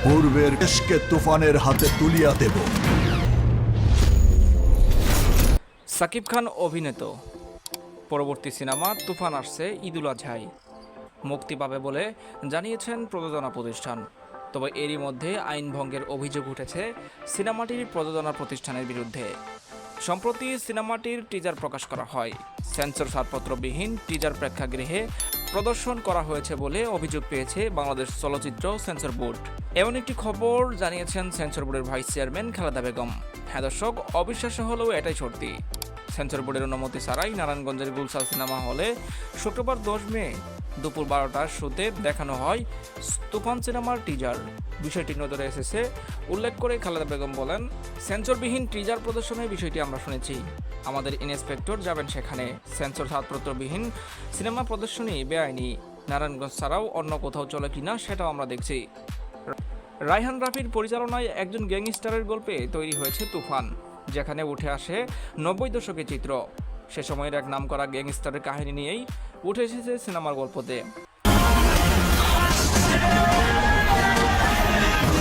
পূর্বের দেশকে তুফানের হাতে তুলিয়া দেব। সাকিব খান অভিনীত পরবর্তী সিনেমা তুফান আসছে ঈদুল আজহায় মুক্তি পাবে বলে জানিয়েছেন প্রযোজনা প্রতিষ্ঠান। তবে এরই মধ্যে আইন ভঙ্গের অভিযোগ উঠেছে সিনেমাটির প্রযোজনা প্রতিষ্ঠানের বিরুদ্ধে। সম্প্রতি সিনেমাটির টিজার প্রকাশ করা হয়। সেন্সর ছাড়পত্রবিহীন টিজার প্রেক্ষাগৃহে প্রদর্শন করা হয়েছে বলে অভিযোগ পেয়েছে বাংলাদেশ চলচ্চিত্র সেন্সর বোর্ড। এমন একটি খবর জানিয়েছেন সেন্সর বোর্ডের ভাইস চেয়ারম্যান খালেদা বেগম। হ্যাঁ দর্শক, অবিশ্বাস্য হলেও এটাই সত্যি। সেন্সর বোর্ডের অনুমতি ছাড়াই নারায়ণগঞ্জের গুলশান সিনেমা হলে শুক্রবার 10 মে দুপুর 12টার শোতে দেখানো হয় তুফান সিনেমার টিজার। বিষয়টি নজরে এসেছে উল্লেখ করে খালেদা বেগম বলেন, সেন্সরবিহীন টিজার প্রদর্শনের বিষয়টি আমরা শুনেছি। আমাদের ইন্সপেক্টর যাবেন সেখানে। সেন্সর ছাড়পত্রবিহীন সিনেমা প্রদর্শনী বেআইনি। নারায়ণগঞ্জ ছাড়াও অন্য কোথাও চলে কিনা সেটাও আমরা দেখছি। রায়হান রাফির পরিচালনায় একজন গ্যাংস্টারের গল্পে তৈরি হয়েছে তুফান, যেখানে উঠে আসে 90 দশকের চিত্র। সে সময়ের এক নামকরা গ্যাংস্টারের কাহিনী নিয়েই উঠে এসেছে সিনেমার গল্পতে।